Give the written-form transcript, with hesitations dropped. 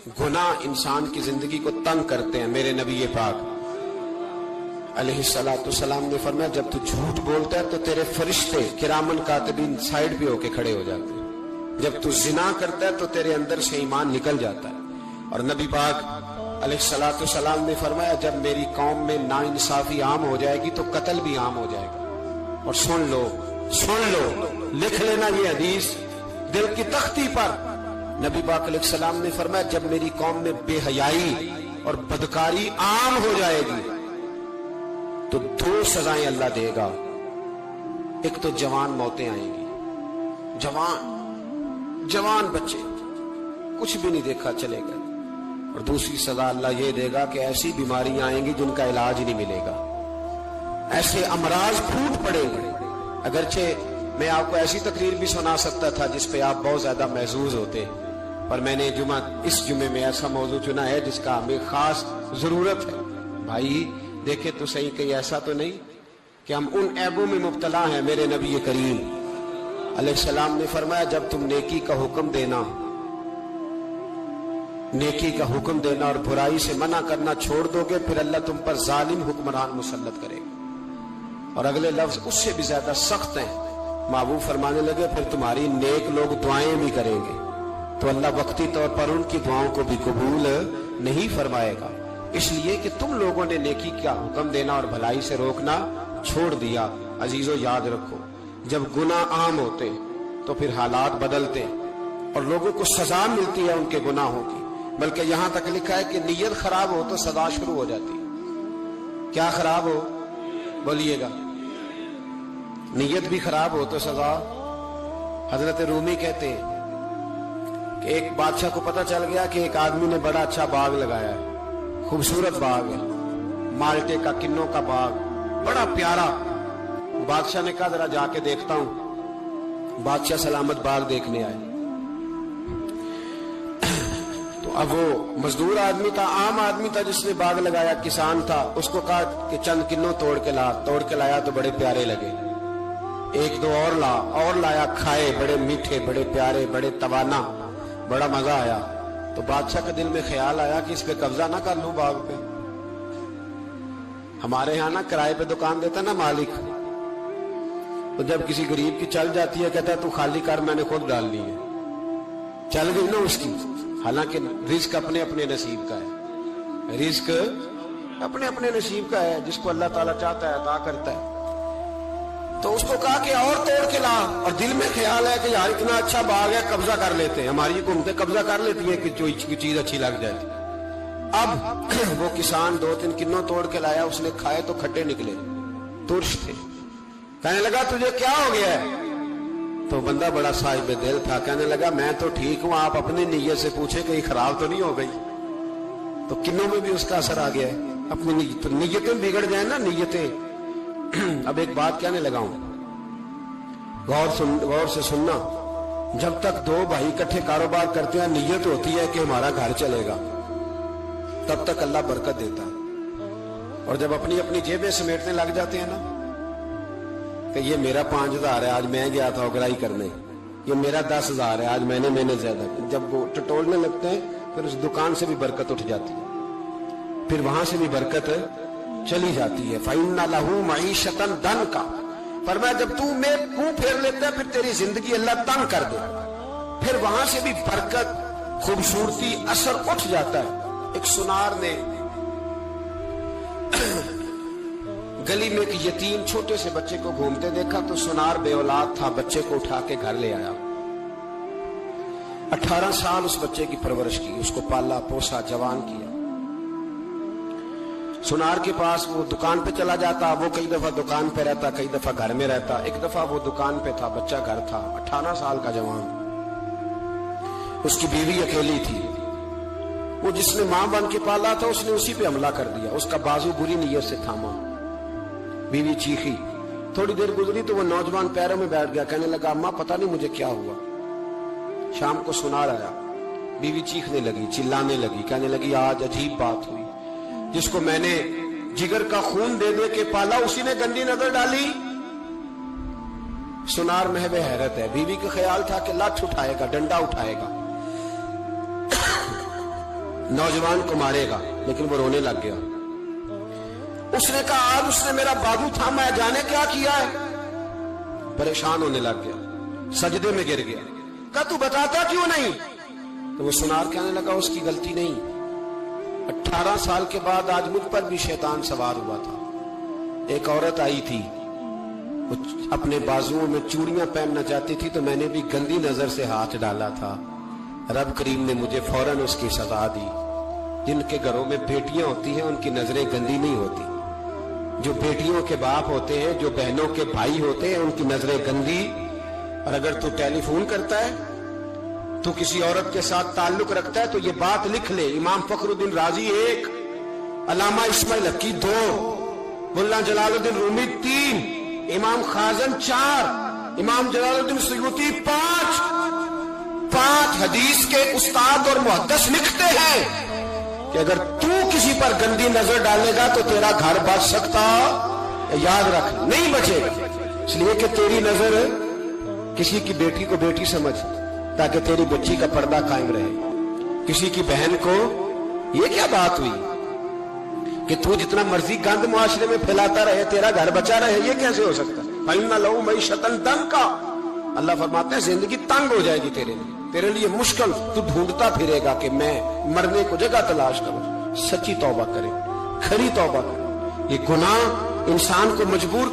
गुनाह इंसान की जिंदगी को तंग करते हैं। मेरे नबी पाक अलैहिस्सलाम ने फरमाया, जब तू झूठ बोलता है तो तेरे फरिश्ते किरामन कातिबीन साइड पे होके खड़े हो जाते हैं। जब तू जिना करता है तो तेरे अंदर से ईमान निकल जाता है। और नबी पाक अलैहिस्सलाम ने फरमाया, जब मेरी कौम में नाइंसाफी आम हो जाएगी तो कत्ल भी आम हो जाएगा। और सुन लो, लिख लेना ये हदीस दिल की तख्ती पर। नबी पाक अलैहिस्सलाम ने फरमाया, जब मेरी कौम में बेहयाई और बदकारी आम हो जाएगी तो दो सजाएं अल्लाह देगा। एक तो जवान मौतें आएंगी, जवान बच्चे कुछ भी नहीं देखा चले गए। और दूसरी सजा अल्लाह ये देगा कि ऐसी बीमारियां आएंगी जिनका इलाज नहीं मिलेगा, ऐसे अमराज फूट पड़ेंगे। अगरचे मैं आपको ऐसी तकरीर भी सुना सकता था जिस पे आप बहुत ज्यादा महजूज होते, पर मैंने इस जुमे में ऐसा मौजू चुना है जिसका हमें खास जरूरत है। भाई देखे तो सही, कहीं ऐसा तो नहीं कि हम उन ऐबों में मुब्तला हैं। मेरे नबी करीम अलैहिस्सलाम ने फरमाया, जब तुम नेकी का हुक्म देना और बुराई से मना करना छोड़ दोगे, फिर अल्लाह तुम पर जालिम हुक्मरान मुसल्लत करेगा। और अगले लफ्ज उससे भी ज्यादा सख्त हैं। महबूब फरमाने लगे, फिर तुम्हारी नेक लोग दुआएं भी करेंगे तो अल्लाह वक्ती तौर पर उनकी दुआओं को भी कबूल नहीं फरमाएगा। इसलिए कि तुम लोगों ने नेकी का हुक्म देना और भलाई से रोकना छोड़ दिया। अजीजों याद रखो, जब गुनाह आम होते तो फिर हालात बदलते और लोगों को सजा मिलती है उनके गुनाहों की। बल्कि यहां तक लिखा है कि नीयत खराब हो तो सजा शुरू हो जाती है। क्या खराब हो, बोलिएगा? नीयत भी खराब हो तो सजा। हजरत रूमी कहते हैं कि एक बादशाह को पता चल गया कि एक आदमी ने बड़ा अच्छा बाग लगाया है, खूबसूरत बाग है, माल्टे का, किन्नों का बाग, बड़ा प्यारा। बादशाह ने कहा जरा जाके देखता हूं। बादशाह सलामत बाग देखने आए तो अब वो मजदूर आदमी था, आम आदमी था जिसने बाग लगाया, किसान था। उसको कहा कि चंद किन्नों तोड़ के लाया तो बड़े प्यारे लगे। एक दो और लाया, खाए, बड़े मीठे, बड़े प्यारे, बड़े तवाना, बड़ा मजा आया। तो बादशाह के दिल में ख्याल आया कि इस पे कब्जा ना कर लूं बाग पे। हमारे यहाँ ना किराए पे दुकान देता ना मालिक, तो जब किसी गरीब की चल जाती है कहता है तू खाली कर, मैंने खुद डाल ली है। चल गई ना उसकी। हालांकि रिस्क अपने अपने नसीब का है, रिस्क अपने अपने नसीब का है। जिसको अल्लाह ताला चाहता है अता करता है। तो उसको कहा कि और तोड़ के ला। और दिल में ख्याल है कि यार इतना अच्छा बाग है, कब्जा कर लेते हैं। हमारी हुकूमतें कब्जा कर लेती है कि जो चीज अच्छी लग जाती। अब वो किसान 2-3 किन्नों तोड़ के लाया, उसने खाए तो खट्टे निकले, तुर्श थे। कहने लगा तुझे क्या हो गया है? तो बंदा बड़ा साहिब दिल था, कहने लगा मैं तो ठीक हूं, आप अपनी नीयत से पूछे कहीं खराब तो नहीं हो गई। तो किन्नों में भी उसका असर आ गया है। अपनी नीयतें बिगड़ जाए ना, नीयतें। अब एक बात कहने लगा हूं, गौर से सुनना। जब तक दो भाई इकट्ठे कारोबार करते हैं, नीयत होती है कि हमारा घर चलेगा, तब तक अल्लाह बरकत देता है। और जब अपनी अपनी जेबें समेटने लग जाते हैं ना कि ये मेरा 5,000 है, आज मैं गया था उगराई करने, ये मेरा 10,000 है, आज मैंने ज्यादा, जब वो टटोलने लगते हैं फिर उस दुकान से भी बरकत उठ जाती है, फिर वहां से भी बरकत चली जाती है। फ़इन्ना लहू मईशतन दन का फरमाया, जब तू में मुंह फेर लेता है फिर तेरी जिंदगी अल्लाह तंग कर दे, फिर वहां से भी बरकत, खूबसूरती, असर उठ जाता है। एक सुनार ने गली में एक यतीम छोटे से बच्चे को घूमते देखा तो सुनार बेऔलाद था, बच्चे को उठा के घर ले आया। 18 साल उस बच्चे की परवरिश की, उसको पाला पोसा, जवान किया। सुनार के पास वो दुकान पे चला जाता, वो कई दफा दुकान पे रहता, कई दफा घर में रहता। एक दफा वो दुकान पे था, बच्चा घर था, 18 साल का जवान। उसकी बीवी अकेली थी। वो जिसने मां बन के पाला था उसने उसी पे हमला कर दिया, उसका बाजू बुरी नीयत से थामा। बीवी चीखी, थोड़ी देर गुजरी तो वो नौजवान पैरों में बैठ गया, कहने लगा अम्मा पता नहीं मुझे क्या हुआ। शाम को सुनार आया, बीवी चीखने लगी, चिल्लाने लगी, कहने लगी आज अजीब बात हुई, जिसको मैंने जिगर का खून दे दे के पाला उसी ने गंदी नजर डाली। सुनार महवे हैरत है। बीवी का ख्याल था कि लाठ उठाएगा, डंडा उठाएगा, नौजवान को मारेगा, लेकिन वो रोने लग गया। उसने कहा आज उसने मेरा बाजू थामा है, जाने क्या किया है। परेशान होने लग गया, सजदे में गिर गया। कहा तू बताता क्यों नहीं? तो वो सुनार कहने लगा उसकी गलती नहीं, 18 साल के बाद आज मुझ पर भी शैतान सवार हुआ था। एक औरत आई थी, वो अपने बाजुओं में चूड़ियां पहनना चाहती थी, तो मैंने भी गंदी नजर से हाथ डाला था। रब करीम ने मुझे फौरन उसकी सजा दी। जिनके घरों में बेटियां होती हैं उनकी नजरें गंदी नहीं होती। जो बेटियों के बाप होते हैं, जो बहनों के भाई होते हैं, उनकी नजरें गंदी। और अगर तू टेलीफोन करता है, तू किसी औरत के साथ ताल्लुक रखता है, तो ये बात लिख ले, इमाम फखरुद्दीन राजी 1, अल्लामा इस्माइल हक्की 2, मुल्ला जलालुद्दीन रूमी 3, इमाम खाजन 4, इमाम जलालुद्दीन सयूती 5 हदीस के उस्ताद और मुहद्दिस लिखते हैं कि अगर तू किसी पर गंदी नजर डालेगा तो तेरा घर बच सकता, याद रख, नहीं बचेगा। इसलिए कि तेरी नजर किसी की बेटी को बेटी समझ, ताकि तेरी बच्ची का पर्दा कायम रहे। किसी की बहन को, ये क्या बात हुई कि तू जितना मर्जी गंद मुआशरे में फैलाता रहे, तेरा घर बचा रहे, ये कैसे हो सकता है? फइन्ना लहू मईशतन दंका, अल्लाह फरमाते हैं जिंदगी तंग हो जाएगी तेरे लिए मुश्किल। तू ढूंढता फिरेगा कि मैं मरने को जगह तलाश करूं। सच्ची तौबा करे, खरी तौबा करे। ये गुनाह इंसान को मजबूर